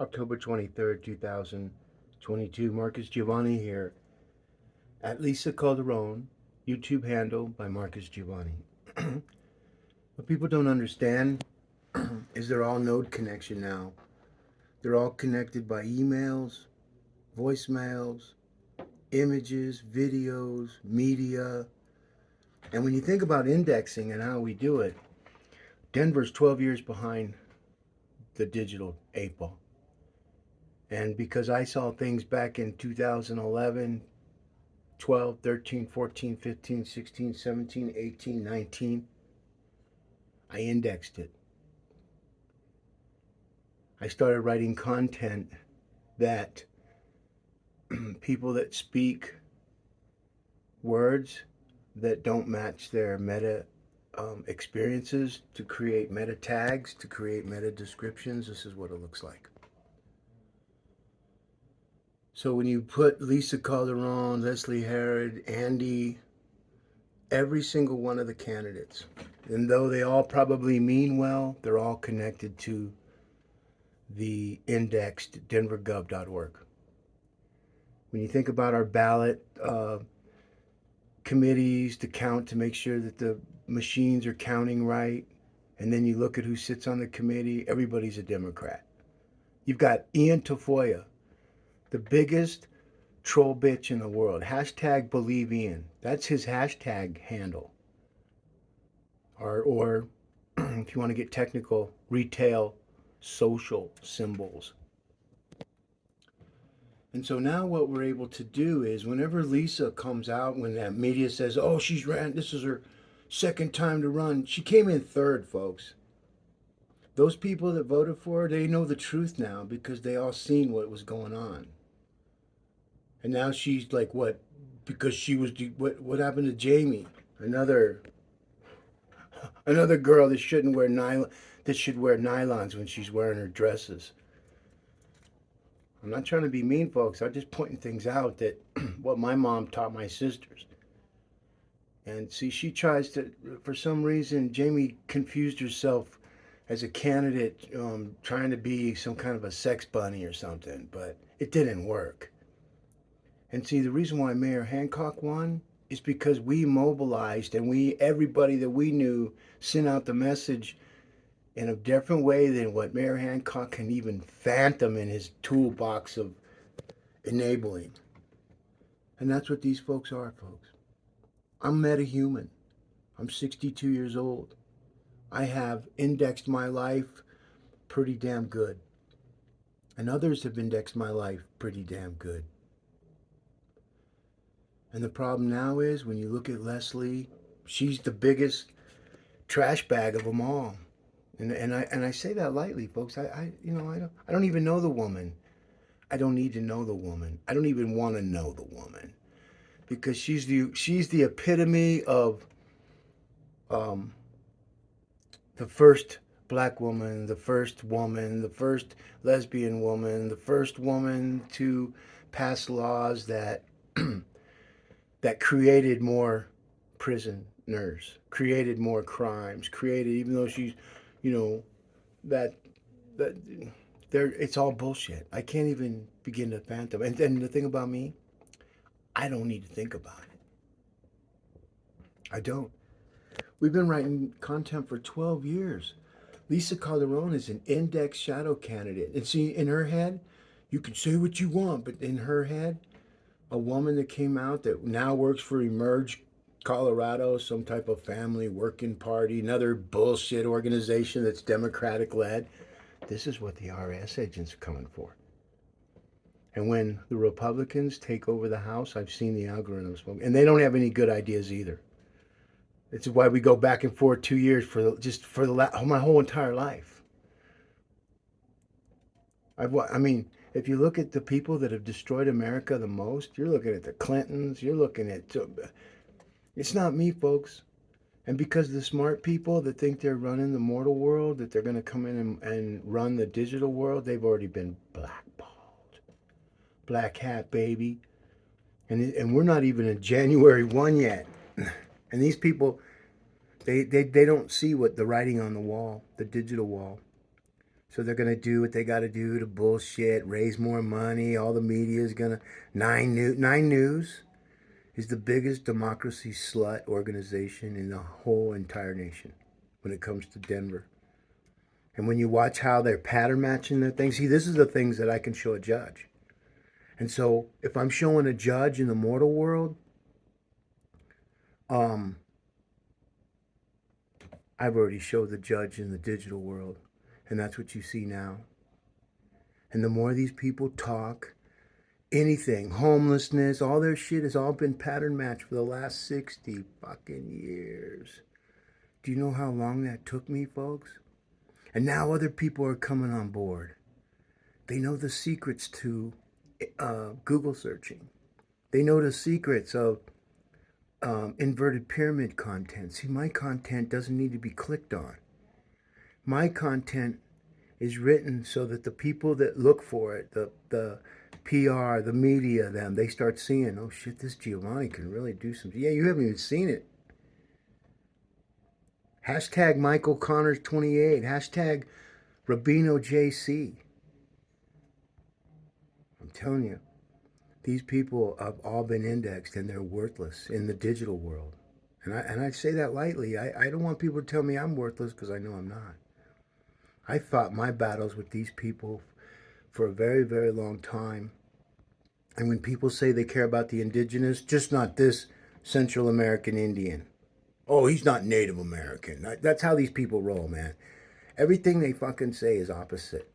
October 23rd, 2022. Marcus Giavanni here at Lisa Calderon, YouTube handle by Marcus Giavanni. What people don't understand is they're all node connection now. They're all connected by emails, voicemails, images, videos, media. And when you think about indexing and how we do it, Denver's 12 years behind the digital 8 ball. And because I saw things back in 2011, 12, 13, 14, 15, 16, 17, 18, 19, I indexed it. I started writing content that people that speak words that don't match their meta experiences to create meta tags, to create meta descriptions. This is what it looks like. So when you put Lisa Calderon, Leslie Herod, Andy, every single one of the candidates, and though they all probably mean well, they're all connected to the indexed denvergov.org. When you think about our ballot committees to count to make sure that the machines are counting right, and then you look at who sits on the committee, everybody's a Democrat. You've got Ian Tafoya, the biggest troll bitch in the world. Hashtag believe Ian. That's his hashtag handle. Or if you want to get technical, retail social symbols. And so now what we're able to do is whenever Lisa comes out, when that media says, oh, she's ran, this is her second time to run, she came in third, folks. Those people that voted for her, they know the truth now because they all seen what was going on. And now she's like, what? Because she was, what happened to Jamie? Another girl that shouldn't wear that should wear nylons when she's wearing her dresses. I'm not trying to be mean, folks. I'm just pointing things out that what my mom taught my sisters. And see, she tries to, for some reason, Jamie confused herself as a candidate, trying to be some kind of a sex bunny or something, but it didn't work. And see, the reason why Mayor Hancock won is because we mobilized and everybody that we knew sent out the message in a different way than what Mayor Hancock can even fathom in his toolbox of enabling. And that's what these folks are, folks. I'm meta-human. I'm 62 years old. I have indexed my life pretty damn good. And others have indexed my life pretty damn good. And the problem now is when you look at Leslie, she's the biggest trash bag of them all. And I say that lightly, folks. I don't even know the woman. I don't need to know the woman. I don't even want to know the woman, because she's the epitome of the first black woman, the first woman, the first lesbian woman, the first woman to pass laws that that created more prisoners, created more crimes, created, even though she's, you know, that that there, it's all bullshit. I can't even begin to fathom. And then the thing about me, I don't need to think about it. I don't. We've been writing content for 12 years. Lisa Calderon is an index shadow candidate. And see, in her head, you can say what you want, but in her head, a woman that came out that now works for Emerge Colorado, some type of family working party, another bullshit organization that's Democratic led. This is what the RS agents are coming for. And when the Republicans take over the House, I've seen the algorithms, and they don't have any good ideas either. It's why we go back and forth 2 years for my whole entire life. I mean, if you look at the people that have destroyed America the most, you're looking at the Clintons. You're looking at, it's not me, folks. And because the smart people that think they're running the mortal world, that they're going to come in and run the digital world, they've already been blackballed. Black hat, baby. And we're not even in January 1 yet. And these people, they don't see what the writing on the wall, the digital wall. So they're going to do what they got to do to bullshit, raise more money. All the media is going to. Nine News is the biggest democracy slut organization in the whole entire nation when it comes to Denver. And when you watch how they're pattern matching their things, see, this is the things that I can show a judge. And so if I'm showing a judge in the mortal world, I've already showed the judge in the digital world. And that's what you see now. And the more these people talk, anything, homelessness, all their shit has all been pattern matched for the last 60 fucking years. Do you know how long that took me, folks? And now other people are coming on board. They know the secrets to Google searching. They know the secrets of inverted pyramid content. See, my content doesn't need to be clicked on. My content is written so that the people that look for it, the PR, the media, they start seeing, oh shit, this Giovanni can really do something. Yeah, you haven't even seen it. Hashtag Michael Connors 28. Hashtag Rubino JC. I'm telling you, these people have all been indexed and they're worthless in the digital world. And I say that lightly. I don't want people to tell me I'm worthless because I know I'm not. I fought my battles with these people for a very, very long time. And when people say they care about the indigenous, just not this Central American Indian. Oh, he's not Native American. That's how these people roll, man. Everything they fucking say is opposite.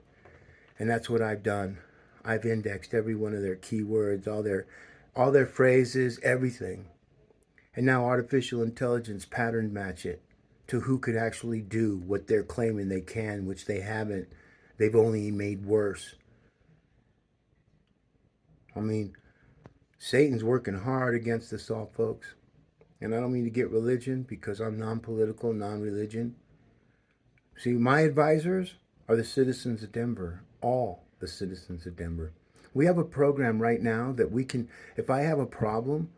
And that's what I've done. I've indexed every one of their keywords, all their phrases, everything. And now artificial intelligence pattern match it to who could actually do what they're claiming they can, which they haven't. They've only made worse. I mean, Satan's working hard against us all, folks. And I don't mean to get religion because I'm non-political, non-religion. See, my advisors are the citizens of Denver, all the citizens of Denver. We have a program right now that we can, if I have a problem,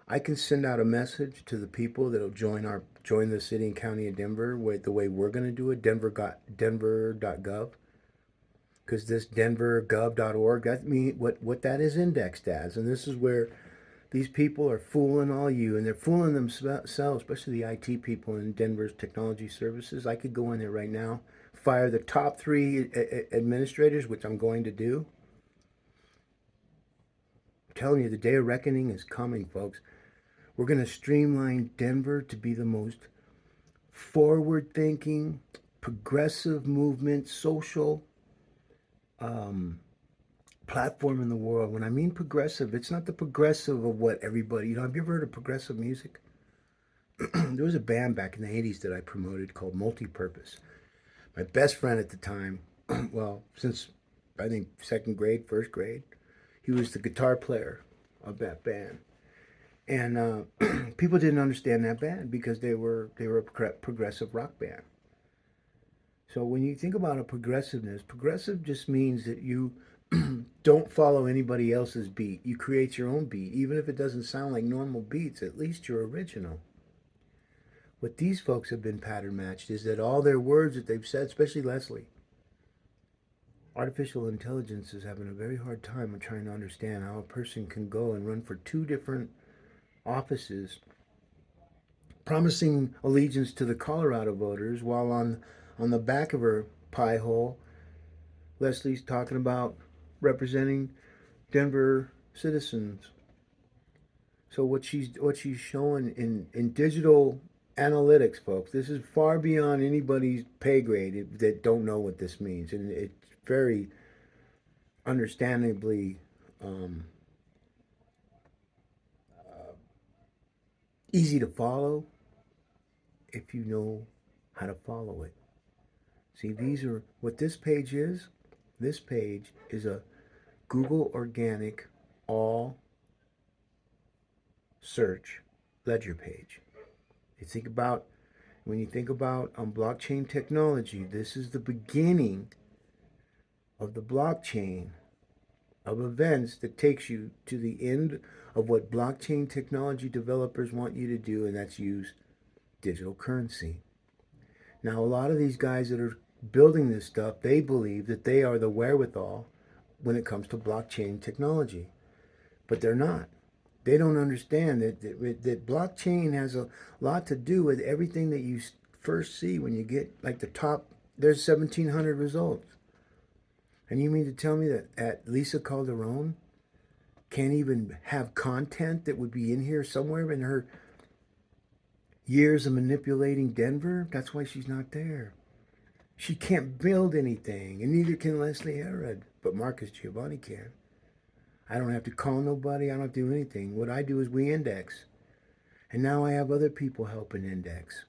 I can send out a message to the people that'll join the city and county of Denver with the way we're going to do it, denver.gov. Because this denvergov.org, that means what that is indexed as. And this is where these people are fooling all you, and they're fooling themselves, especially the IT people in Denver's technology services. I could go in there right now, fire the top 3 administrators, which I'm going to do. I'm telling you, the day of reckoning is coming, folks. We're going to streamline Denver to be the most forward-thinking, progressive movement, social platform in the world. When I mean progressive, it's not the progressive of what everybody, have you ever heard of progressive music? There was a band back in the 80s that I promoted called Multipurpose. My best friend at the time, well, since I think second grade, first grade, he was the guitar player of that band. And people didn't understand that band because they were a progressive rock band. So when you think about a progressive just means that you don't follow anybody else's beat. You create your own beat. Even if it doesn't sound like normal beats, at least you're original. What these folks have been pattern matched is that all their words that they've said, especially Leslie, artificial intelligence is having a very hard time of trying to understand how a person can go and run for 2 different offices promising allegiance to the Colorado voters while on the back of her pie hole, Leslie's talking about representing Denver citizens. So what she's showing in digital analytics, folks, this is far beyond anybody's pay grade that don't know what this means, and it's very understandably easy to follow if you know how to follow it. See, these are what this page is. This page is a Google organic all search ledger page. When you think about blockchain technology, this is the beginning of the blockchain of events that takes you to the end of what blockchain technology developers want you to do, and that's use digital currency. Now, a lot of these guys that are building this stuff, they believe that they are the wherewithal when it comes to blockchain technology, but they're not. They don't understand that blockchain has a lot to do with everything that you first see when you get like the top. There's 1,700 results, and you mean to tell me that at Lisa Calderon can't even have content that would be in here somewhere in her years of manipulating Denver? That's why she's not there. She can't build anything, and neither can Leslie Herod, but Marcus Giavanni can. I don't have to call nobody. I don't have to do anything. What I do is we index. And now I have other people helping index.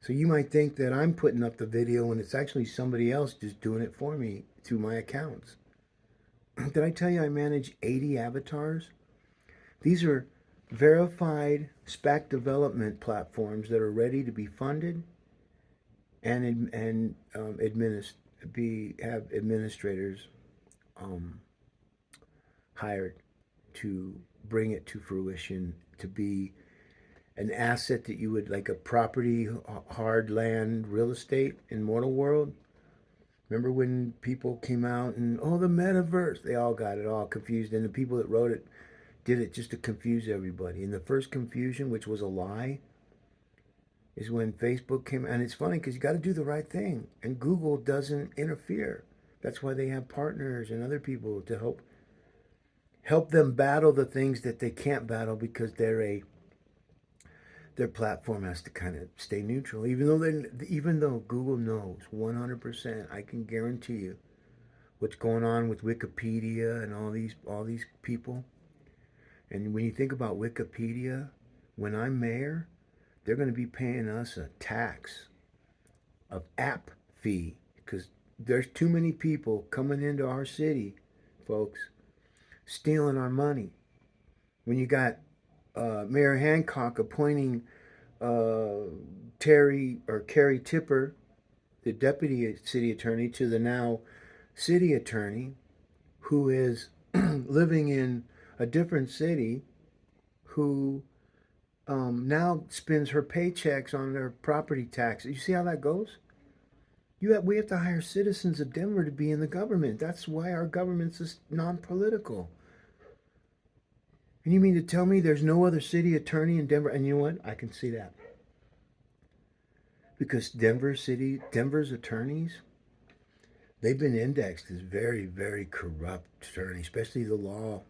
So you might think that I'm putting up the video when it's actually somebody else just doing it for me through my accounts. Did I tell you I manage 80 avatars? These are verified SPAC development platforms that are ready to be funded and have administrators hired to bring it to fruition, to be an asset that you would, like a property, hard land, real estate in Mortal World. Remember when people came out and, oh, the metaverse, they all got it all confused, and the people that wrote it did it just to confuse everybody. And the first confusion, which was a lie, is when Facebook came. And it's funny because you got to do the right thing, and Google doesn't interfere. That's why they have partners and other people to help them battle the things that they can't battle, because their platform has to kind of stay neutral. Even though Google knows 100%, I can guarantee you what's going on with Wikipedia and all these people. And when you think about Wikipedia, when I'm mayor, they're going to be paying us a tax of app fee, because there's too many people coming into our city, folks, stealing our money. When you got Mayor Hancock appointing Carrie Tipper, the deputy city attorney, to the now city attorney, who is living in a different city, who now spends her paychecks on their property taxes. You see how that goes? We have to hire citizens of Denver to be in the government. That's why our government's non-political. And you mean to tell me there's no other city attorney in Denver? And you know what? I can see that. Because Denver's attorneys, they've been indexed as very, very corrupt attorneys, especially the law.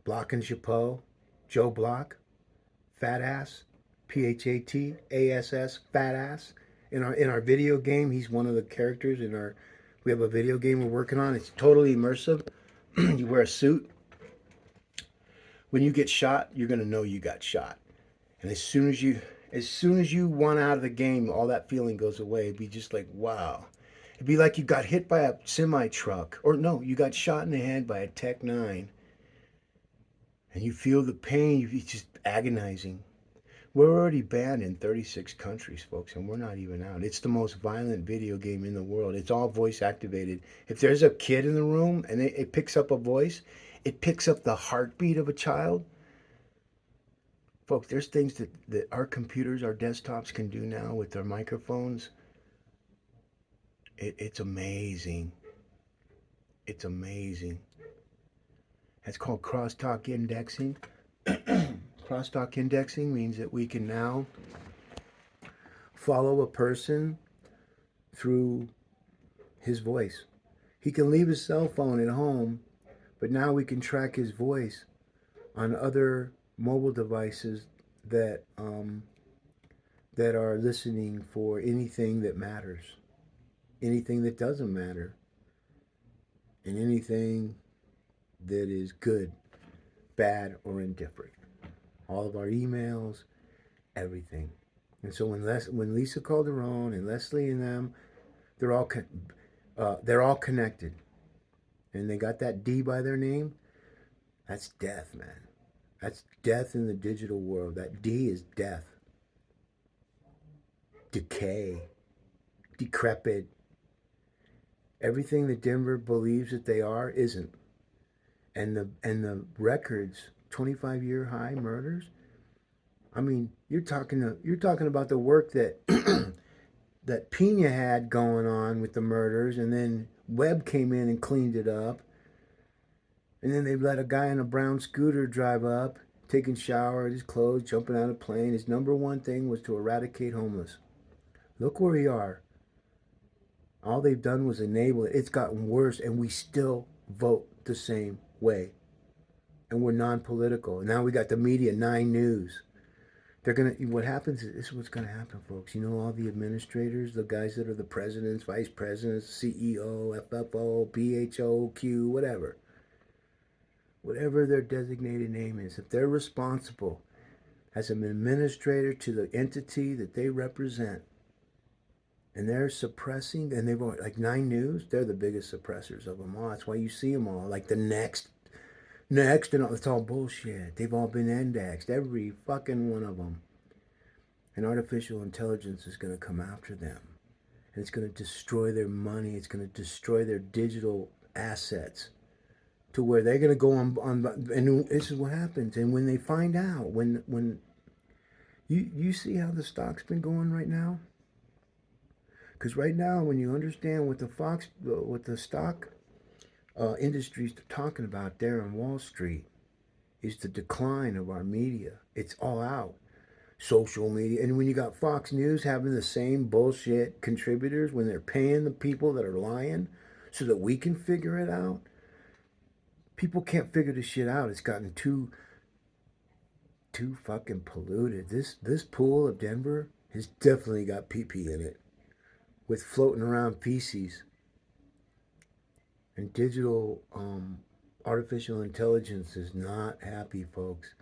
Block and Chapeau, Joe Block, fat ass, PHATASS, fat ass. In our video game, he's one of the characters we have a video game we're working on. It's totally immersive. You wear a suit. When you get shot, you're gonna know you got shot. And as soon as you want out of the game, all that feeling goes away. It'd be just like, wow. It'd be like you got hit by a semi truck, or no, you got shot in the head by a Tech 9, and you feel the pain. It's just agonizing. We're already banned in 36 countries, folks, and we're not even out. It's the most violent video game in the world. It's all voice activated. If there's a kid in the room and it picks up a voice, it picks up the heartbeat of a child. Folks, there's things that our computers, our desktops can do now with their microphones. It's amazing. It's amazing. That's called crosstalk indexing. Crosstalk indexing means that we can now follow a person through his voice. He can leave his cell phone at home, but now we can track his voice on other mobile devices that are listening for anything that matters, anything that doesn't matter, and anything that is good, bad, or indifferent. All of our emails, everything. And so when Lisa Calderon and Leslie and them, they're all connected, and they got that D by their name. That's death, man. That's death in the digital world. That D is death, decay, decrepit. Everything that Denver believes that they are isn't. And the records, 25-year high murders. I mean, you're talking about the work that that Pena had going on with the murders, and then Webb came in and cleaned it up. And then they let a guy on a brown scooter drive up, taking shower, his clothes, jumping out of a plane. His number one thing was to eradicate homeless. Look where we are. All they've done was enable it. It's gotten worse, and we still vote the same way. And we're non-political. Now we got the media, 9 News. They're gonna. What happens is this is what's gonna happen, folks. You know, all the administrators, the guys that are the presidents, vice presidents, CEO, FFO, PHOQ, whatever their designated name is, if they're responsible as an administrator to the entity that they represent, and they're suppressing, and they've like 9 News, they're the biggest suppressors of them all. That's why you see them all like the next, and all, it's all bullshit. They've all been indexed, every fucking one of them. And artificial intelligence is going to come after them, and it's going to destroy their money. It's going to destroy their digital assets, to where they're going to go on, and this is what happens. And when they find out, when you see how the stock's been going right now, because right now, when you understand what the stock industries are talking about there on Wall Street, is the decline of our media. It's all out. Social media. And when you got Fox News having the same bullshit contributors, when they're paying the people that are lying so that we can figure it out, people can't figure this shit out. It's gotten too fucking polluted. This pool of Denver has definitely got pee-pee in it, with floating around feces. And digital artificial intelligence is not happy, folks.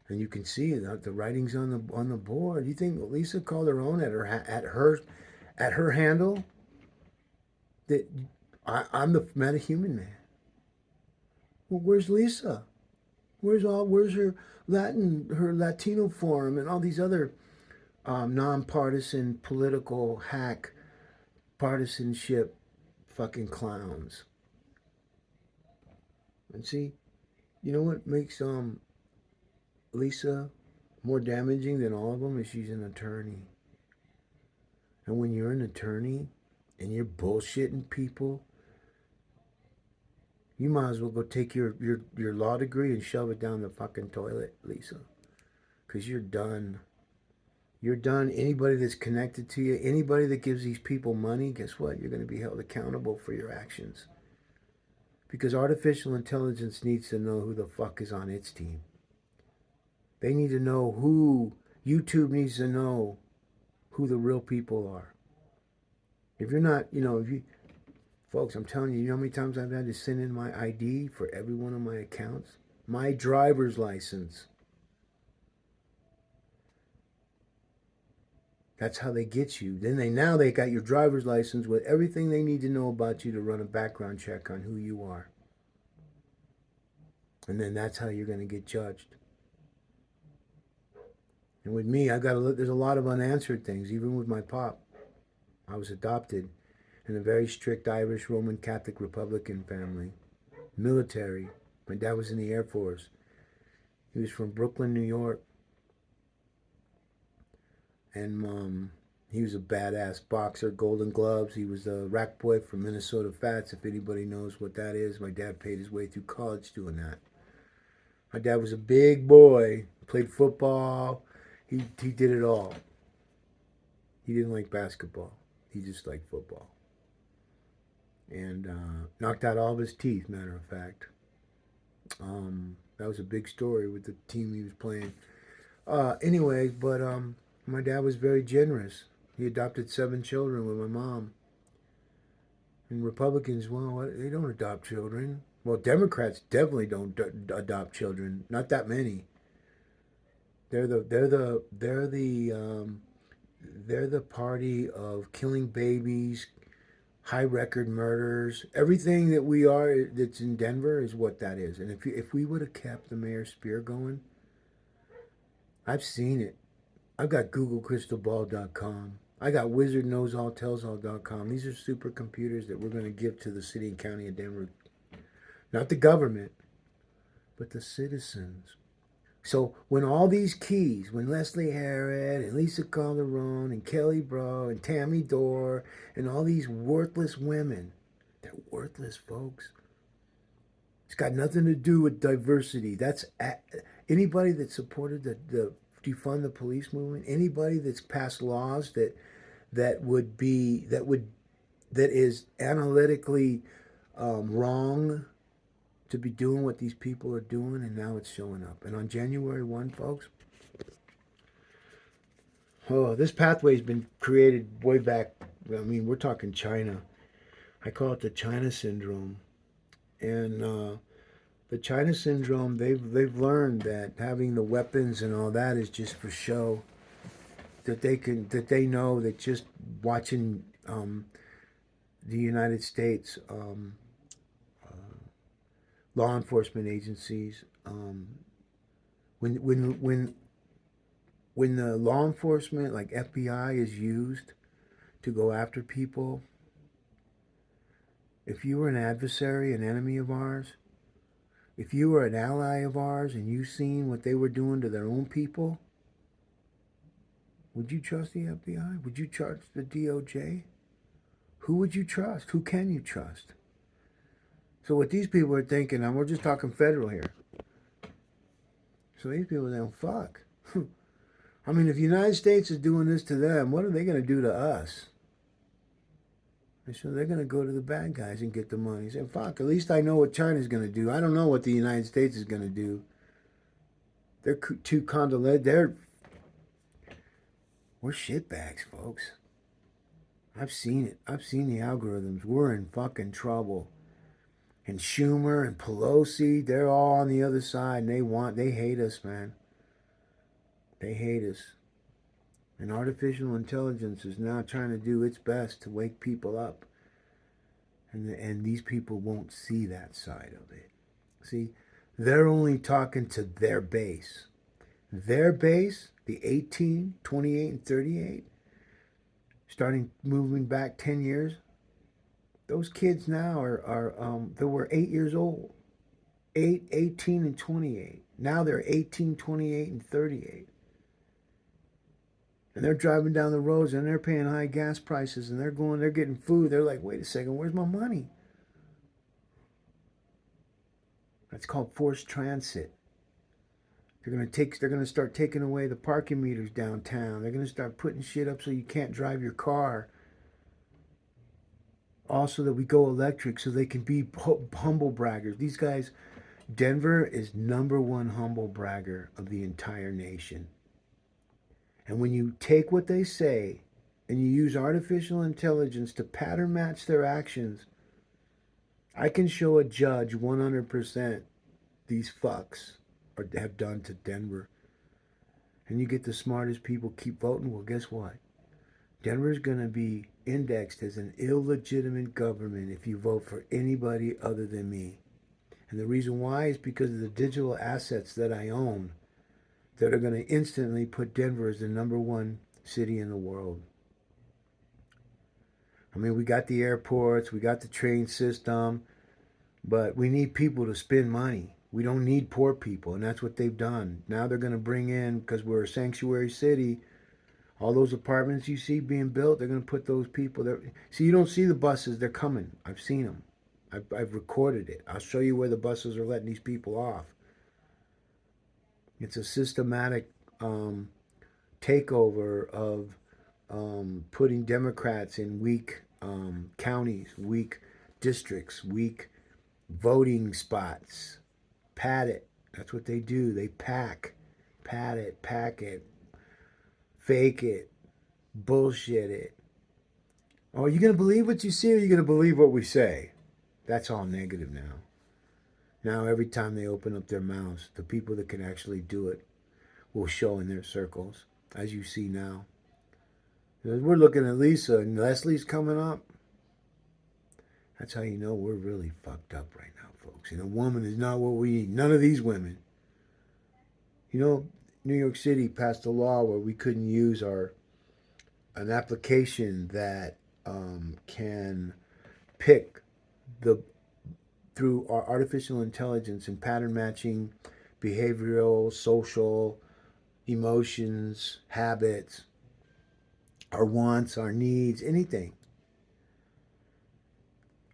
And you can see the writings on the board. You think Lisa Calderon at her handle that I'm the metahuman man? Well, where's Lisa? Where's her Latino forum and all these other nonpartisan political hack partisanship fucking clowns? And see, you know what makes Lisa more damaging than all of them is she's an attorney. And when you're an attorney and you're bullshitting people, you might as well go take your law degree and shove it down the fucking toilet, Lisa. Because you're done. You're done. Anybody that's connected to you, anybody that gives these people money, guess what? You're going to be held accountable for your actions. Because artificial intelligence needs to know who the fuck is on its team. They need to know YouTube needs to know who the real people are. If you're not, folks, I'm telling you, you know how many times I've had to send in my ID for every one of my accounts? My driver's license. That's how they get you. Then they got your driver's license with everything they need to know about you to run a background check on who you are. And then that's how you're going to get judged. And with me, there's a lot of unanswered things, even with my pop. I was adopted in a very strict Irish Roman Catholic Republican family. Military. My dad was in the Air Force. He was from Brooklyn, New York. And he was a badass boxer, Golden Gloves. He was a rack boy from Minnesota Fats, if anybody knows what that is. My dad paid his way through college doing that. My dad was a big boy, played football. He did it all. He didn't like basketball. He just liked football. And knocked out all of his teeth, matter of fact. That was a big story with the team he was playing. Anyway, but my dad was very generous. He adopted 7 children with my mom. And Republicans, well, they don't adopt children. Well, Democrats definitely don't adopt children. Not that many. They're the party of killing babies, high record murders. Everything that we are that's in Denver is what that is. And if we would have kept the Mayor Spear going, I've seen it. I've got GoogleCrystalBall.com. I got WizardKnowsAllTellsAll.com. These are supercomputers that we're going to give to the city and county of Denver. Not the government, but the citizens. So when all these keys, when Leslie Harrod and Lisa Calderon and Kelly Bro and Tammy Dorr and all these worthless women, they're worthless, folks. It's got nothing to do with diversity. Anybody that supported the defund the police movement, anybody that's passed laws that is analytically wrong to be doing what these people are doing, and now it's showing up. And on January 1, folks, oh, this pathway's been created way back. I mean, we're talking China. I call it the China syndrome. And the China syndrome, they've learned that having the weapons and all that is just for show. That they know that just watching the United States law enforcement agencies, when when when when the law enforcement like FBI is used to go after people, if you were an adversary, an enemy of ours, if you were an ally of ours and you seen what they were doing to their own people, would you trust the FBI? Would you trust the DOJ? Who would you trust? Who can you trust? So what these people are thinking, and we're just talking federal here. So these people are saying, fuck. I mean, if the United States is doing this to them, what are they going to do to us? And so they're going to go to the bad guys and get the money. Say, fuck, at least I know what China's going to do. I don't know what the United States is going to do. They're too convoluted. We're shitbags, folks. I've seen it. I've seen the algorithms. We're in fucking trouble. And Schumer and Pelosi, they're all on the other side, and they hate us, man. They hate us. And artificial intelligence is now trying to do its best to wake people up. And these people won't see that side of it. See, they're only talking to their base. Their base, the 18, 28, and 38, starting moving back 10 years, those kids now they were 8 years old. 8, 18, and 28. Now they're 18, 28, and 38. And they're driving down the roads and they're paying high gas prices and they're getting food. They're like, wait a second, where's my money? That's called forced transit. They're gonna start taking away the parking meters downtown. They're gonna start putting shit up so you can't drive your car. Also, that we go electric so they can be humble braggers. These guys, Denver is #1 humble bragger of the entire nation. And when you take what they say and you use artificial intelligence to pattern match their actions, I can show a judge 100% these fucks have done to Denver. And you get the smartest people keep voting. Well, guess what? Denver's going to be indexed as an illegitimate government if you vote for anybody other than me. And the reason why is because of the digital assets that I own that are going to instantly put Denver as the #1 city in the world. I mean, we got the airports, we got the train system, but we need people to spend money. We don't need poor people, and that's what they've done. Now they're going to bring in, because we're a sanctuary city, all those apartments you see being built, they're going to put those people there. See, you don't see the buses, they're coming. I've seen them. I've recorded it. I'll show you where the buses are letting these people off. It's a systematic takeover of putting Democrats in weak counties, weak districts, weak voting spots. Pat it. That's what they do. They pat it, fake it, bullshit it. Oh, are you going to believe what you see or are you going to believe what we say? That's all negative now. Now, every time they open up their mouths, the people that can actually do it will show in their circles, as you see now. We're looking at Lisa, and Leslie's coming up. That's how you know we're really fucked up right now, folks. And a woman is not what we need. None of these women. You know, New York City passed a law where we couldn't use an application that can pick through our artificial intelligence and pattern matching behavioral, social, emotions, habits, our wants, our needs, anything.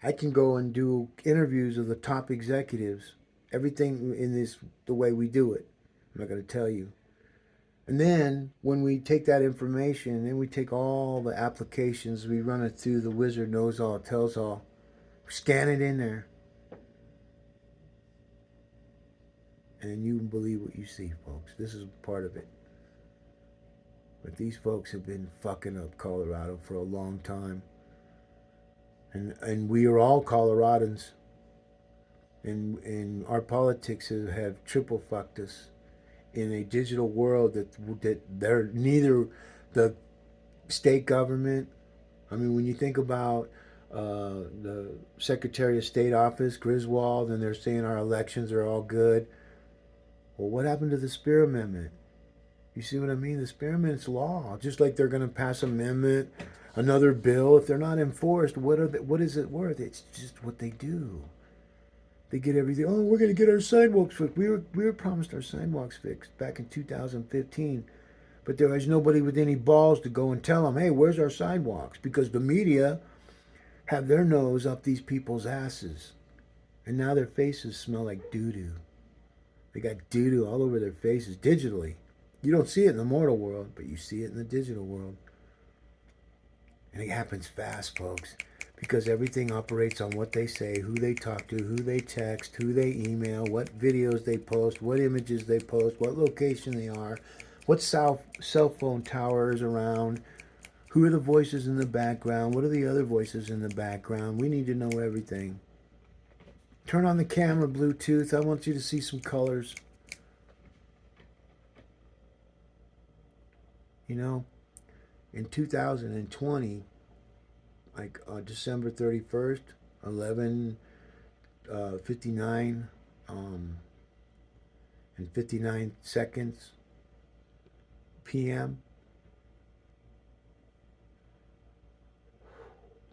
I can go and do interviews of the top executives, everything in this, the way we do it. I'm not going to tell you. And then when we take that information, then we take all the applications, we run it through the wizard knows all, tells all, scan it in there, and you believe what you see, folks. This is part of it. But these folks have been fucking up Colorado for a long time. And we are all Coloradans. And our politics have triple fucked us in a digital world that they're neither the state government. I mean, when you think about the Secretary of State office, Griswold, and they're saying our elections are all good. Well, what happened to the Spear Amendment? You see what I mean? The Spear Amendment's law. Just like they're going to pass amendment, another bill. If they're not enforced, what is it worth? It's just what they do. They get everything. Oh, we're going to get our sidewalks fixed. We were promised our sidewalks fixed back in 2015. But there was nobody with any balls to go and tell them, hey, where's our sidewalks? Because the media have their nose up these people's asses. And now their faces smell like doo-doo. They got doo-doo all over their faces digitally. You don't see it in the mortal world, but you see it in the digital world. And it happens fast, folks, because everything operates on what they say, who they talk to, who they text, who they email, what videos they post, what images they post, what location they are, what cell phone towers around, who are the voices in the background, what are the other voices in the background. We need to know everything. Turn on the camera, Bluetooth. I want you to see some colors. You know, in 2020, like December 31st, 11:59 and 59 seconds p.m.,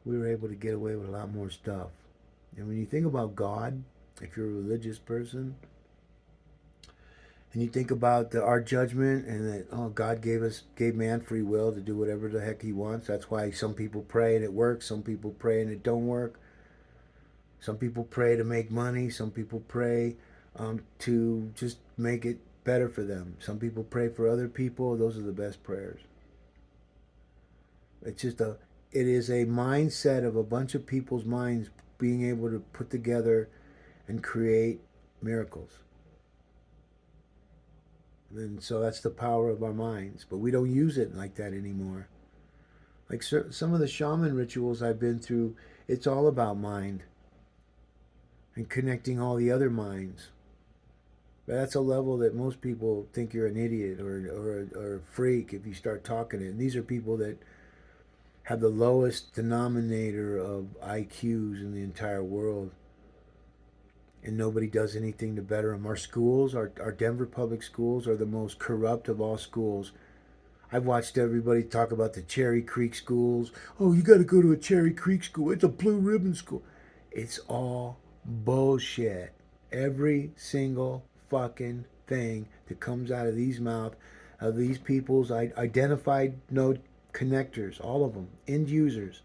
we were able to get away with a lot more stuff. And when you think about God, if you're a religious person, and you think about our judgment and that God gave man free will to do whatever the heck he wants. That's why some people pray and it works. Some people pray and it don't work. Some people pray to make money. Some people pray to just make it better for them. Some people pray for other people. Those are the best prayers. It is a mindset of a bunch of people's minds being able to put together and create miracles. And so that's the power of our minds. But we don't use it like that anymore. Like some of the shaman rituals I've been through, it's all about mind and connecting all the other minds. But that's a level that most people think you're an idiot or a freak if you start talking it. And these are people that have the lowest denominator of IQs in the entire world. And nobody does anything to better them. Our schools, our Denver public schools, are the most corrupt of all schools. I've watched everybody talk about the Cherry Creek schools. Oh, you got to go to a Cherry Creek school. It's a blue ribbon school. It's all bullshit. Every single fucking thing that comes out of these mouths of these people's identified node connectors, all of them, end users,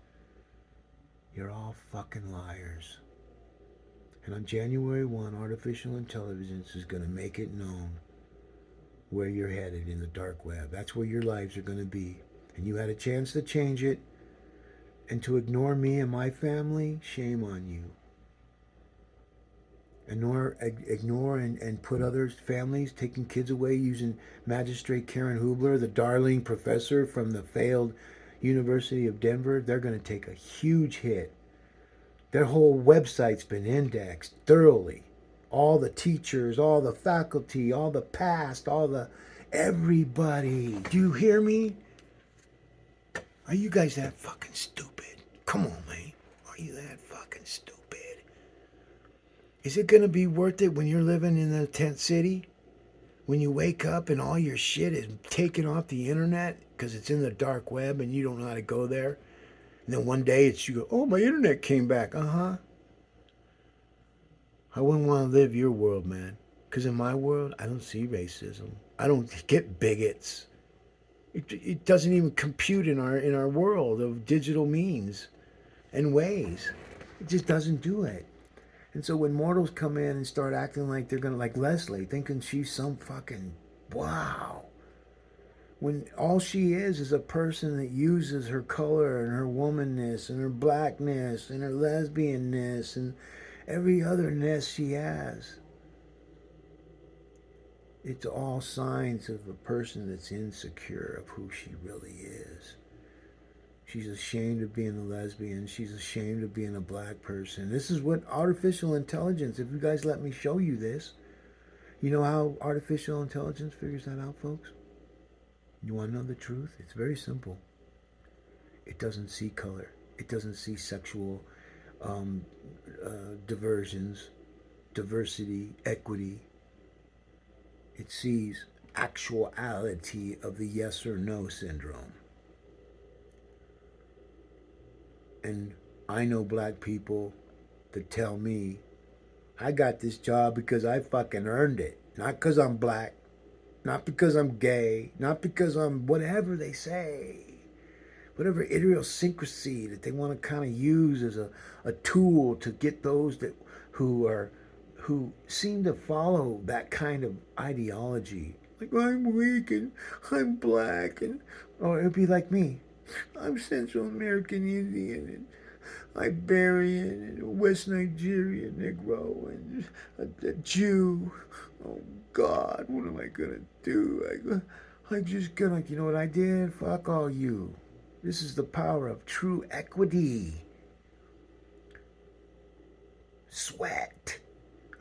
you're all fucking liars. And on January 1, artificial intelligence is going to make it known where you're headed in the dark web. That's where your lives are going to be. And you had a chance to change it. And to ignore me and my family, shame on you. Ignore and put other families taking kids away using Magistrate Karen Hubler, the darling professor from the failed University of Denver. They're going to take a huge hit. Their whole website's been indexed thoroughly. All the teachers, all the faculty, all the past, everybody. Do you hear me? Are you guys that fucking stupid? Come on, man. Are you that fucking stupid? Is it going to be worth it when you're living in the tent city? When you wake up and all your shit is taken off the internet because it's in the dark web and you don't know how to go there? And then one day you go, oh, my internet came back. I wouldn't want to live your world, man. Because in my world, I don't see racism. I don't get bigots. It doesn't even compute in our world of digital means and ways. It just doesn't do it. And so when mortals come in and start acting like they're gonna, like Leslie, thinking she's some fucking wow, when all she is a person that uses her color and her womanness and her blackness and her lesbianness and every otherness she has. It's all signs of a person that's insecure of who she really is. She's ashamed of being a lesbian. She's ashamed of being a black person. This is what artificial intelligence, if you guys let me show you this, you know how artificial intelligence figures that out, folks? You want to know the truth? It's very simple. It doesn't see color. It doesn't see sexual diversions, diversity, equity. It sees actuality of the yes or no syndrome. And I know black people that tell me, I got this job because I fucking earned it. Not because I'm black. Not because I'm gay. Not because I'm whatever they say. Whatever idiosyncrasy that they want to kind of use as a tool to get those that who seem to follow that kind of ideology. Like, I'm weak and I'm black, and or it'd be like me. I'm Central American Indian and Iberian and West Nigerian Negro and a Jew. Oh God, what am I gonna do? I'm just gonna, you know what I did? Fuck all you. This is the power of true equity. Sweat.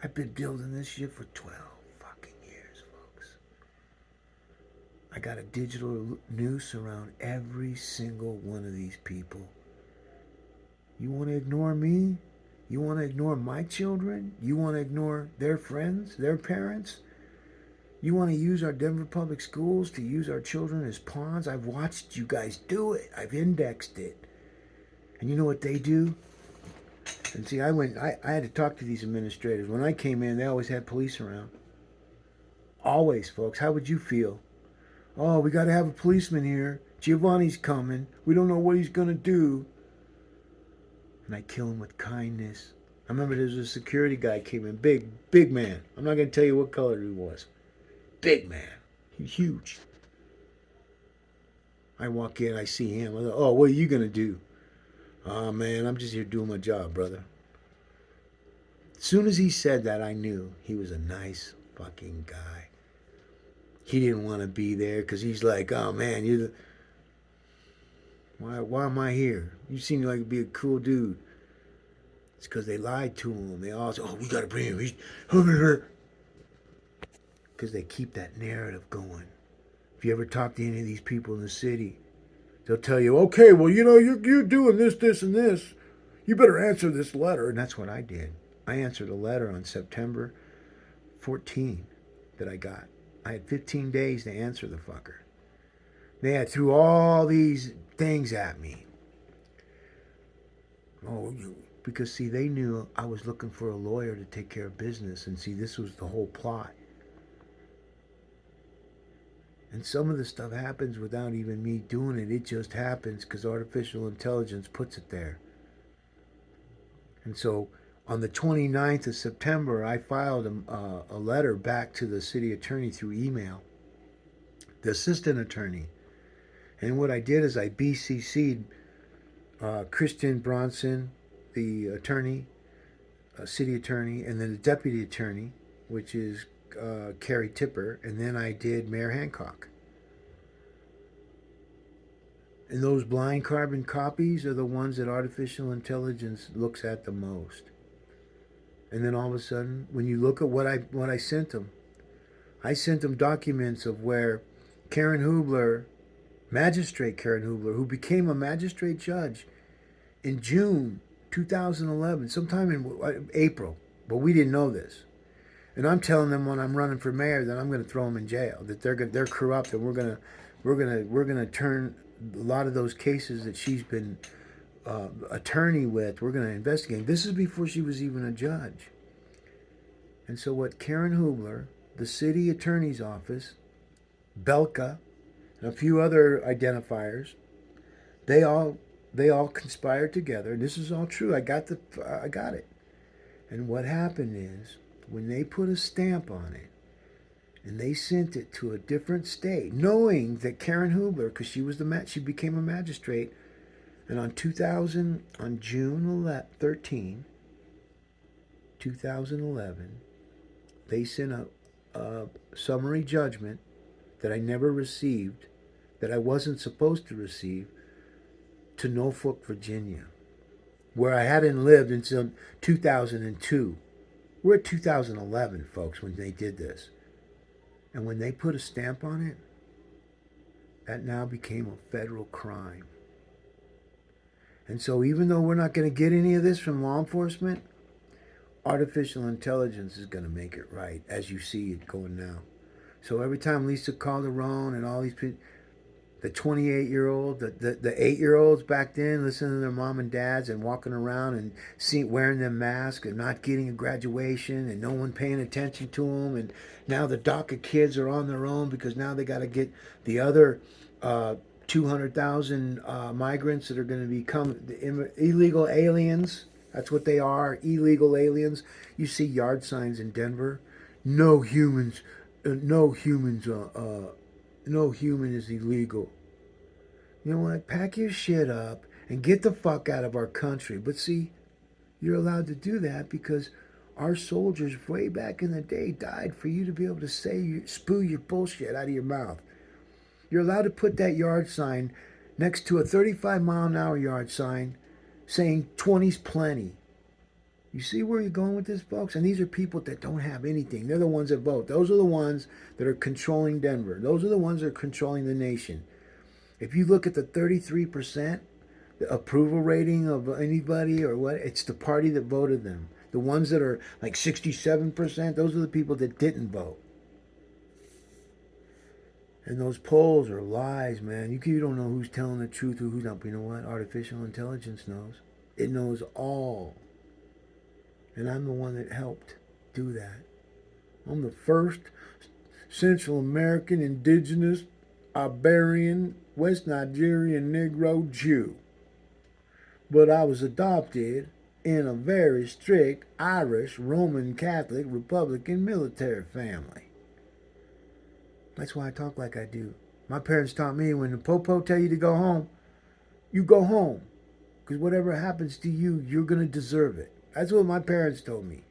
I've been building this shit for 12 fucking years, folks. I got a digital noose around every single one of these people. You want to ignore me? You want to ignore my children? You want to ignore their friends, their parents? You want to use our Denver public schools to use our children as pawns? I've watched you guys do it. I've indexed it. And you know what they do? And see, I had to talk to these administrators. When I came in, they always had police around. Always, folks. How would you feel? Oh, we got to have a policeman here. Giavanni's coming. We don't know what he's going to do. And I kill him with kindness. I remember there was a security guy came in. Big man. I'm not going to tell you what color he was. Big man. He's huge. I walk in, I see him. I go, oh, what are you going to do? Oh, man, I'm just here doing my job, brother. As soon as he said that, I knew he was a nice fucking guy. He didn't want to be there because he's like, oh, man, you're the... Why am I here? You seem like you'd be a cool dude. It's because they lied to him. They all said, oh, we got to bring him. He's... Because they keep that narrative going. If you ever talk to any of these people in the city, they'll tell you, okay, well, you know, you're doing this, and this. You better answer this letter. And that's what I did. I answered a letter on September 14 that I got. I had 15 days to answer the fucker. They had threw all these things at me. Oh, because see, they knew I was looking for a lawyer to take care of business. And see, this was the whole plot. And some of the stuff happens without even me doing it. It just happens because artificial intelligence puts it there. And so on the 29th of September, I filed a letter back to the city attorney through email, the assistant attorney. And what I did is I BCC'd Christian Bronson, the attorney, city attorney, and then the deputy attorney, which is Carrie Tipper, and then I did Mayor Hancock. And those blind carbon copies are the ones that artificial intelligence looks at the most. And then all of a sudden, when you look at what I sent them, I sent them documents of where Karen Hubler, Magistrate Karen Hubler, who became a magistrate judge in June 2011, sometime in April, but we didn't know this. And I'm telling them when I'm running for mayor that I'm going to throw them in jail, that they're corrupt, and we're going to turn a lot of those cases that she's been attorney with. We're going to investigate. This is before she was even a judge. And so what Karen Hubler the city attorney's office, Belka, and a few other identifiers, they all conspired together. And this is all true. I got it. And what happened is when they put a stamp on it and they sent it to a different state, knowing that Karen Hubler, because she became a magistrate, and on June 13, 2011, they sent a summary judgment that I never received, that I wasn't supposed to receive, to Norfolk, Virginia, where I hadn't lived until 2002. We're at 2011, folks, when they did this. And when they put a stamp on it, that now became a federal crime. And so even though we're not going to get any of this from law enforcement, artificial intelligence is going to make it right, as you see it going now. So every time Lisa Calderon and all these people, the 28-year-old, the 8-year-olds back then, listening to their mom and dads and walking around and wearing their masks and not getting a graduation and no one paying attention to them. And now the DACA kids are on their own because now they got to get the other 200,000 migrants that are going to become illegal aliens. That's what they are, illegal aliens. You see yard signs in Denver. No humans, no human is illegal. You know what? Pack your shit up and get the fuck out of our country. But see, you're allowed to do that because our soldiers way back in the day died for you to be able to spew your bullshit out of your mouth. You're allowed to put that yard sign next to a 35-mile-an-hour yard sign saying 20's plenty. You see where you're going with this, folks? And these are people that don't have anything. They're the ones that vote. Those are the ones that are controlling Denver. Those are the ones that are controlling the nation. If you look at the 33%, the approval rating of anybody or what, it's the party that voted them. The ones that are like 67%, those are the people that didn't vote. And those polls are lies, man. You don't know who's telling the truth or who's not. But you know what? Artificial intelligence knows. It knows all. And I'm the one that helped do that. I'm the first Central American, Indigenous, Iberian, West Nigerian, Negro Jew. But I was adopted in a very strict Irish, Roman Catholic, Republican military family. That's why I talk like I do. My parents taught me when the popo tell you to go home, you go home. Because whatever happens to you, you're going to deserve it. That's what my parents told me.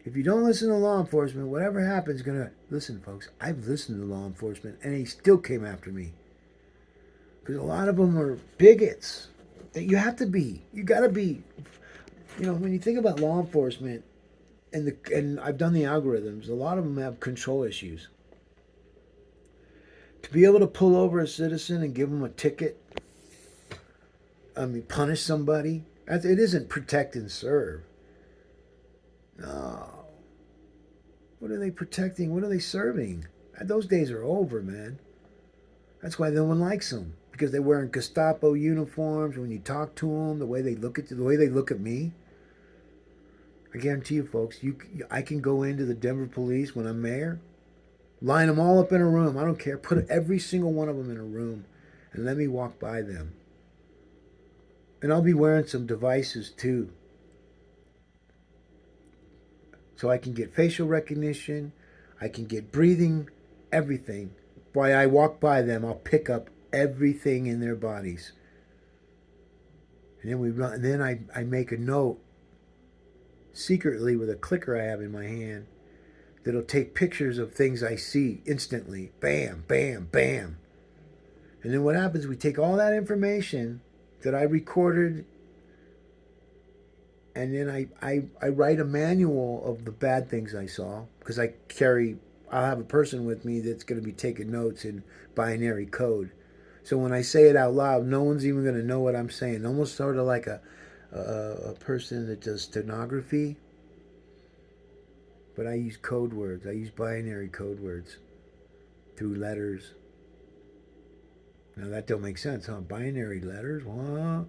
If you don't listen to law enforcement, whatever happens, listen, folks. I've listened to law enforcement, and they still came after me because a lot of them are bigots. That you have to be. You got to be. You know, when you think about law enforcement, and I've done the algorithms. A lot of them have control issues. To be able to pull over a citizen and give them a ticket, punish somebody. It isn't protect and serve. No. What are they protecting? What are they serving? Those days are over, man. That's why no one likes them. Because they're wearing Gestapo uniforms. When you talk to them, the way they look at you, the way they look at me. I guarantee you, folks, I can go into the Denver police when I'm mayor, line them all up in a room. I don't care. Put every single one of them in a room and let me walk by them. And I'll be wearing some devices too. So I can get facial recognition. I can get breathing, everything. While I walk by them, I'll pick up everything in their bodies. And then we run. And then I make a note secretly with a clicker I have in my hand that'll take pictures of things I see instantly. Bam, bam, bam. And then what happens, we take all that information that I recorded, and then I write a manual of the bad things I saw, because I'll have a person with me that's going to be taking notes in binary code. So when I say it out loud, no one's even going to know what I'm saying. Almost sort of like a person that does stenography. But I use code words. I use binary code words through letters. Now that don't make sense, huh? Binary letters? What?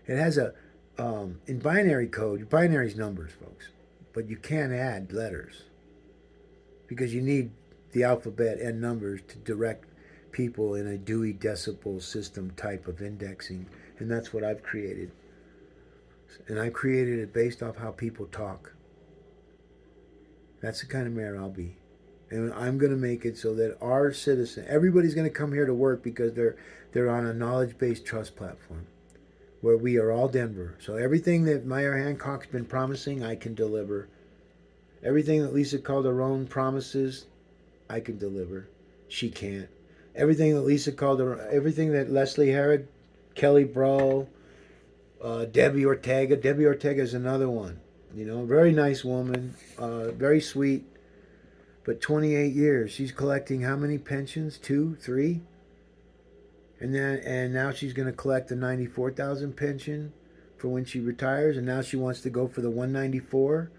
It has in binary code, binary's numbers, folks. but you can't add letters because you need the alphabet and numbers to direct people in a Dewey Decimal System type of indexing, and that's what I've created. And I created it based off how people talk. That's the kind of mayor I'll be. And I'm going to make it so that our citizen, everybody's going to come here to work because they're on a knowledge-based trust platform where we are all Denver. So everything that Mayor Hancock's been promising, I can deliver. Everything that Lisa Calderon promises, I can deliver. She can't. Everything that Lisa Calderon, everything that Leslie Herod, Kelly Bro, Debbie Ortega. Debbie Ortega is another one. You know, very nice woman, very sweet. But 28 years, she's collecting how many pensions? 2, 3, and now she's going to collect the 94,000 pension for when she retires, and now she wants to go for the 194.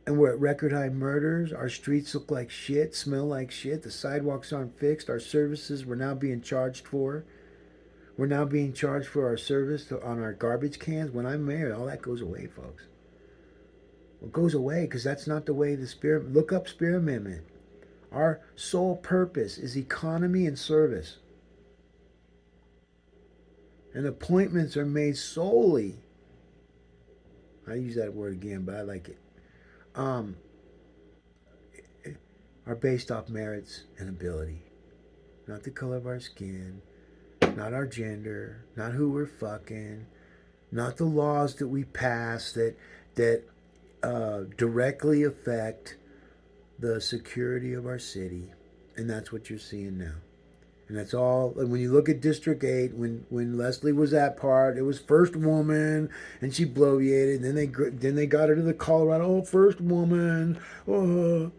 And we're at record high murders. Our streets look like shit, smell like shit. The sidewalks aren't fixed. Our services we're now being charged for. We're now being charged for our service on our garbage cans. When I'm mayor, all that goes away, folks. It goes away because that's not the way the Spirit. Look up Spirit Amendment. Our sole purpose is economy and service. And appointments are made solely. I use that word again, but I like it. Are based off merits and ability, not the color of our skin, not our gender, not who we're fucking, not the laws that we pass that directly affect the security of our city, and that's what you're seeing now. And that's all. And when you look at District 8, when Leslie was that part, it was first woman, and she bloviated. Then they got her to the Colorado, first woman, a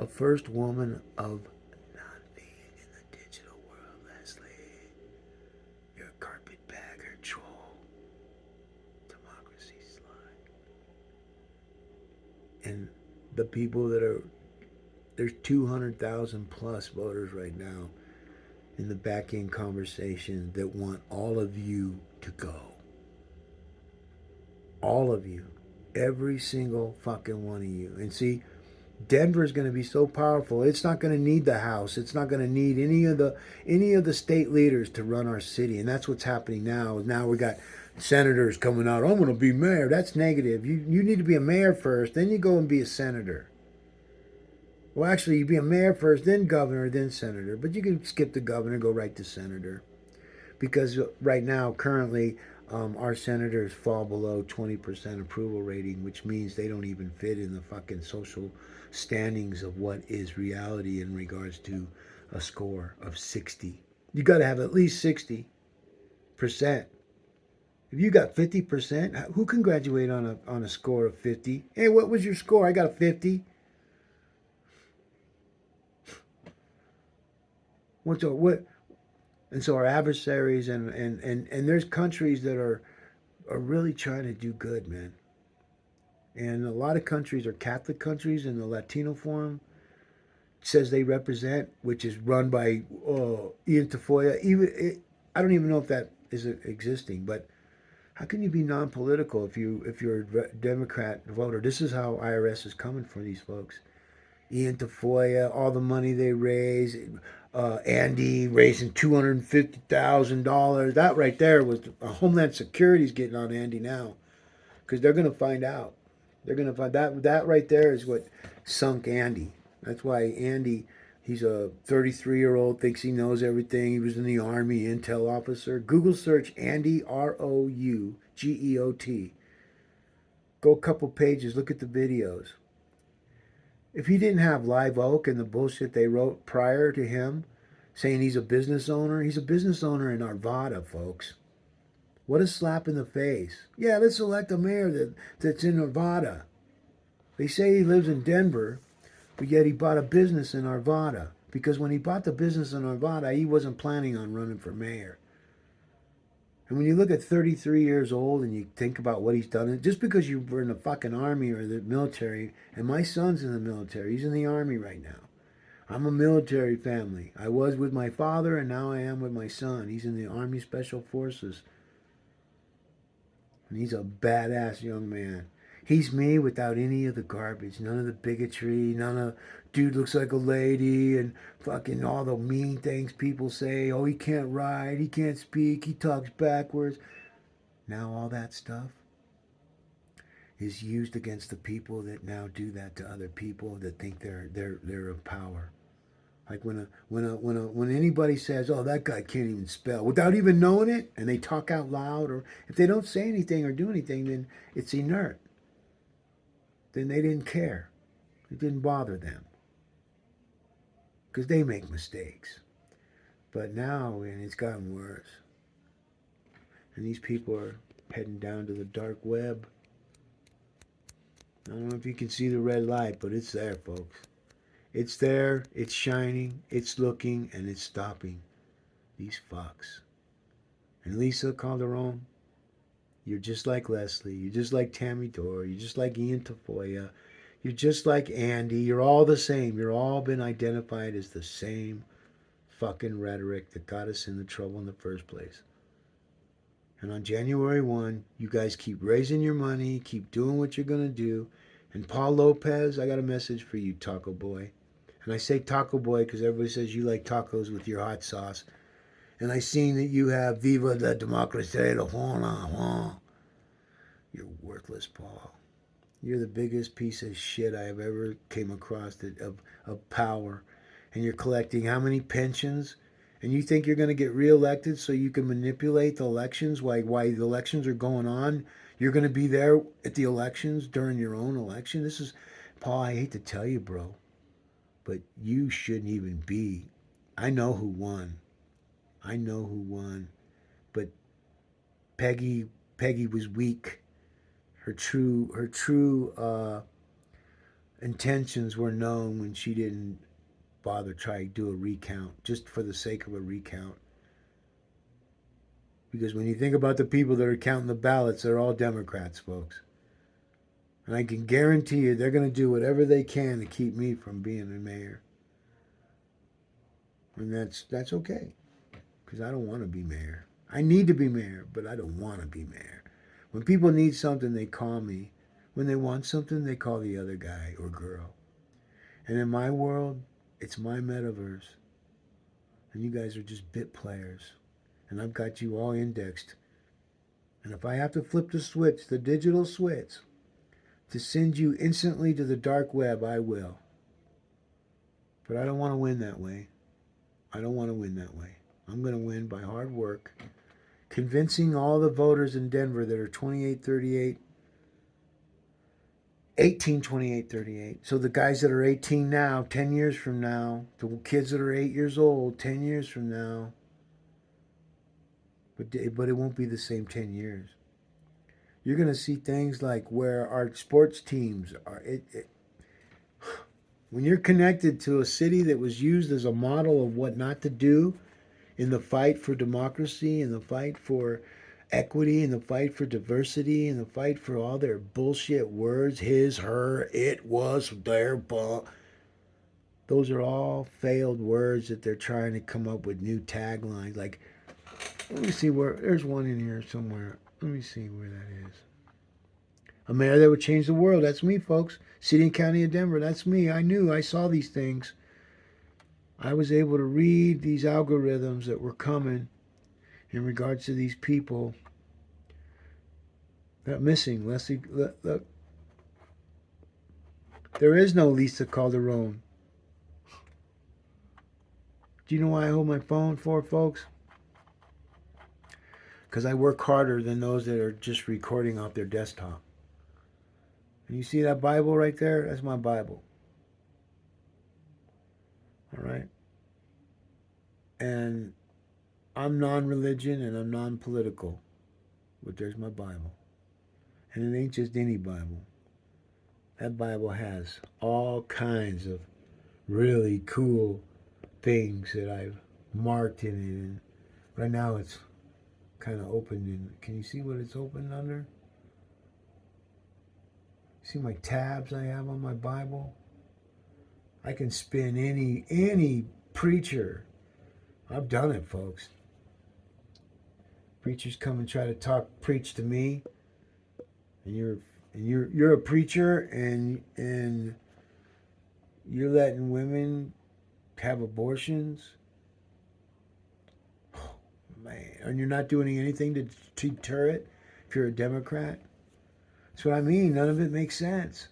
first woman of not being in the digital world, Leslie. You're a carpetbagger, troll, democracy slut. And the people there's 200,000 plus voters right now in the back end conversation that want all of you to go. All of you. Every single fucking one of you. And see, Denver is going to be so powerful. It's not going to need the House. It's not going to need any of the state leaders to run our city. And that's what's happening now. Now we got senators coming out. I'm going to be mayor. That's negative. You need to be a mayor first. Then you go and be a senator. Well, actually, you'd be a mayor first, then governor, then senator. But you can skip the governor, go right to senator. Because right now, currently, our senators fall below 20% approval rating, which means they don't even fit in the fucking social standings of what is reality in regards to a score of 60. You got to have at least 60%. If you got 50%, who can graduate on a score of 50? Hey, what was your score? I got a 50. What? And so our adversaries and there's countries that are really trying to do good, man. And a lot of countries are Catholic countries in the Latino Forum. It says they represent, which is run by Ian Tafoya. I don't even know if that is existing, but how can you be non-political if you're a Democrat voter? This is how IRS is coming for these folks. Ian Tafoya, all the money they raise. Andy raising $250,000. That right there was Homeland Security's getting on Andy now, because they're going to find out. They're going to find that right there is what sunk Andy. That's why Andy, he's a 33-year-old, thinks he knows everything. He was in the Army, intel officer. Google search Andy, Rougeot. Go a couple pages, look at the videos. If he didn't have Live Oak and the bullshit they wrote prior to him saying he's a business owner in Arvada, folks. What a slap in the face. Yeah, let's elect a mayor that's in Arvada. They say he lives in Denver, but yet he bought a business in Arvada. Because when he bought the business in Arvada, he wasn't planning on running for mayor. And when you look at 33 years old and you think about what he's done, just because you were in the fucking Army or the military, and my son's in the military, he's in the Army right now. I'm a military family. I was with my father and now I am with my son. He's in the Army Special Forces. And he's a badass young man. He's me without any of the garbage, none of the bigotry, none of dude looks like a lady and fucking all the mean things people say. Oh, he can't write, he can't speak, he talks backwards. Now all that stuff is used against the people that now do that to other people that think they're of power. Like when anybody says, "Oh, that guy can't even spell," without even knowing it, and they talk out loud, or if they don't say anything or do anything, then it's inert. Then they didn't care. It didn't bother them because they make mistakes. But now, and it's gotten worse. And these people are heading down to the dark web. I don't know if you can see the red light, but it's there, folks. It's there, it's shining, it's looking, and it's stopping these fucks. And Lisa Calderon, you're just like Leslie, you're just like Tammy Dore, you're just like Ian Tafoya, you're just like Andy, you're all the same. You're all been identified as the same fucking rhetoric that got us in the trouble in the first place. And on January 1, you guys keep raising your money, keep doing what you're going to do. And Paul Lopez, I got a message for you, Taco Boy. And I say Taco Boy because everybody says you like tacos with your hot sauce. And I seen that you have Viva la Democracia de Juan. You're worthless, Paul. You're the biggest piece of shit I have ever came across of power. And you're collecting how many pensions? And you think you're going to get reelected so you can manipulate the elections while the elections are going on? You're going to be there at the elections during your own election? This is, Paul, I hate to tell you, bro, but you shouldn't even be. I know who won. I know who won. But Peggy was weak. Her true intentions were known when she didn't bother try to do a recount just for the sake of a recount. Because when you think about the people that are counting the ballots, they're all Democrats, folks. And I can guarantee you they're going to do whatever they can to keep me from being a mayor. And that's okay. Because I don't want to be mayor. I need to be mayor, but I don't want to be mayor. When people need something, they call me. When they want something, they call the other guy or girl. And in my world, it's my metaverse. And you guys are just bit players. And I've got you all indexed. And if I have to flip the switch, the digital switch, to send you instantly to the dark web, I will. But I don't want to win that way. I don't want to win that way. I'm going to win by hard work, convincing all the voters in Denver that are 2838, 18, 28, 38. So the guys that are 18 now, 10 years from now, the kids that are 8 years old, 10 years from now, but it won't be the same 10 years. You're going to see things like where our sports teams are. When you're connected to a city that was used as a model of what not to do in the fight for democracy, in the fight for equity, in the fight for diversity, in the fight for all their bullshit words, his, her, it was, their, those are all failed words that they're trying to come up with new taglines. Like, let me see where, there's one in here somewhere. Let me see where that is. A mayor that would change the world. That's me, folks. City and County of Denver. That's me. I saw these things. I was able to read these algorithms that were coming in regards to these people that are missing. Leslie, look. There is no Lisa Calderon. Do you know why I hold my phone for, folks? Because I work harder than those that are just recording off their desktop. And you see that Bible right there? That's my Bible. All right? And I'm non-religion and I'm non-political. But there's my Bible. And it ain't just any Bible. That Bible has all kinds of really cool things that I've marked in it. And right now it's kind of opened in. Can you see what it's opened under? See my tabs I have on my Bible? I can spin any preacher. I've done it, folks. Preachers come and try to preach to me, and you're and you're a preacher, and you're letting women have abortions, oh, man, and you're not doing anything to deter it. If you're a Democrat, that's what I mean. None of it makes sense.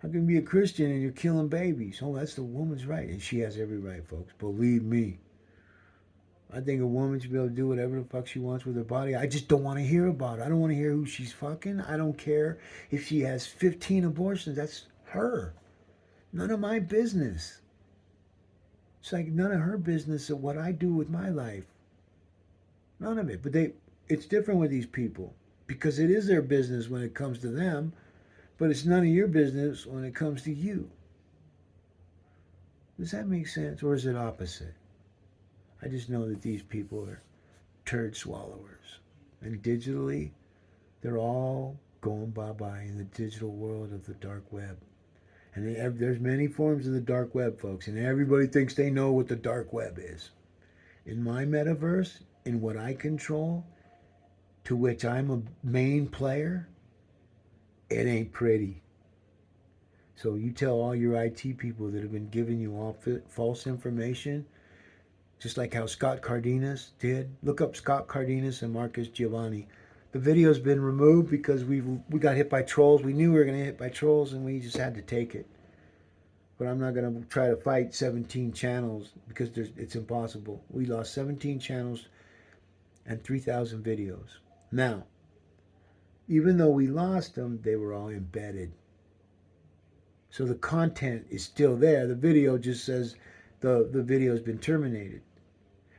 How can you be a Christian and you're killing babies? Oh, that's the woman's right, and she has every right, folks. Believe me. I think a woman should be able to do whatever the fuck she wants with her body. I just don't want to hear about it. I don't want to hear who she's fucking. I don't care if she has 15 abortions. That's her. None of my business. It's like none of her business of what I do with my life. None of it. But it's different with these people because it is their business when it comes to them, but it's none of your business when it comes to you. Does that make sense, or is it opposite? I just know that these people are turd swallowers. And digitally, they're all going bye-bye in the digital world of the dark web. And there's many forms of the dark web, folks, and everybody thinks they know what the dark web is. In my metaverse, in what I control, to which I'm a main player, it ain't pretty. So you tell all your IT people that have been giving you all false information, just like how Scott Cardenas did. Look up Scott Cardenas and Marcus Giavanni. The video's been removed because we got hit by trolls. We knew we were going to get hit by trolls, and we just had to take it. But I'm not going to try to fight 17 channels because it's impossible. We lost 17 channels and 3,000 videos. Now, even though we lost them, they were all embedded. So the content is still there. The video just says the video's been terminated.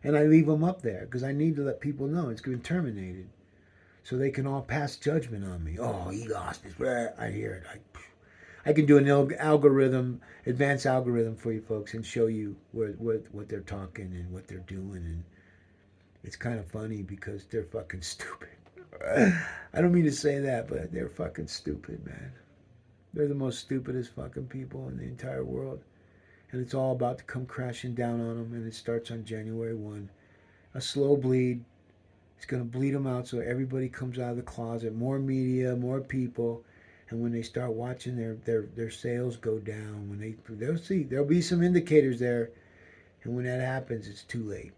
And I leave them up there because I need to let people know it's been terminated. So they can all pass judgment on me. Oh, he lost his... I hear it. I can do an algorithm, advanced algorithm for you folks and show you what they're talking and what they're doing. And it's kind of funny because they're fucking stupid. I don't mean to say that, but they're fucking stupid, man. They're the most stupidest fucking people in the entire world. And it's all about to come crashing down on them, and it starts on January 1. A slow bleed. It's going to bleed them out so everybody comes out of the closet. More media, more people. And when they start watching their sales go down, they'll see, there'll be some indicators there. And when that happens, it's too late.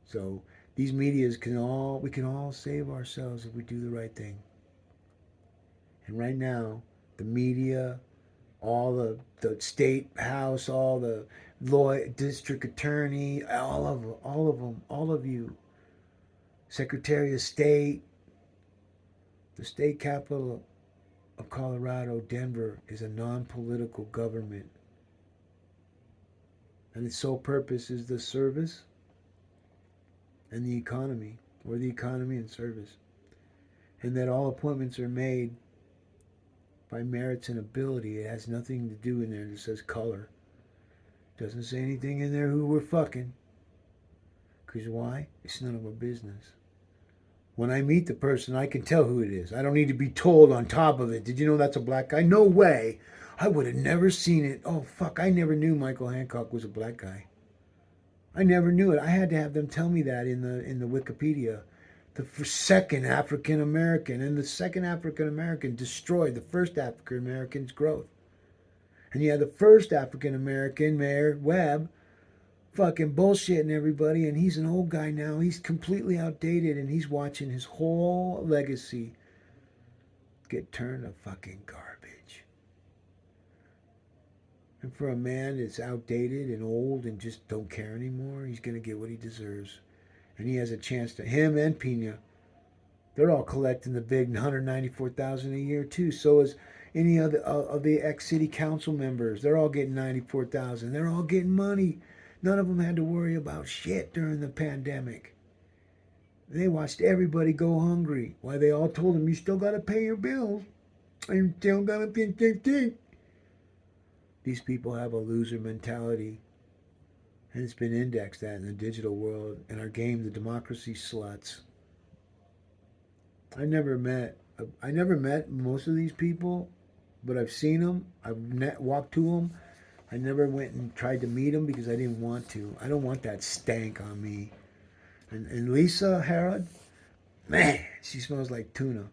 So these medias we can all save ourselves if we do the right thing. And right now, the media, all the state house, all the district attorney, all of them, all of you, Secretary of State, the state capital of Colorado, Denver, is a non-political government. And its sole purpose is the service and the economy, or the economy and service. And that all appointments are made by merits and ability. It has nothing to do in there that says color. Doesn't say anything in there who we're fucking. Because why? It's none of our business. When I meet the person, I can tell who it is. I don't need to be told on top of it. Did you know that's a black guy? No way. I would have never seen it. Oh, fuck. I never knew Michael Hancock was a black guy. I never knew it. I had to have them tell me that in the Wikipedia. The second African American, and the second African American destroyed the first African American's growth. And you had the first African American, Mayor Webb, fucking bullshitting everybody, and he's an old guy now. He's completely outdated, and he's watching his whole legacy get turned to fucking garbage. And for a man that's outdated and old and just don't care anymore, he's going to get what he deserves. And he has a chance to, him and Pena, they're all collecting the big $194,000 a year too. So is any of the ex-city council members. They're all getting $94,000. They're all getting money. None of them had to worry about shit during the pandemic. They watched everybody go hungry. Why, they all told them, you still got to pay your bills. You still got to pay. These people have a loser mentality. And it's been indexed that in the digital world. In our game, the democracy sluts. I never met most of these people, but I've seen them. I've walked to them. I never went and tried to meet them because I didn't want to. I don't want that stank on me. And Lisa Harrod, man, she smells like tuna.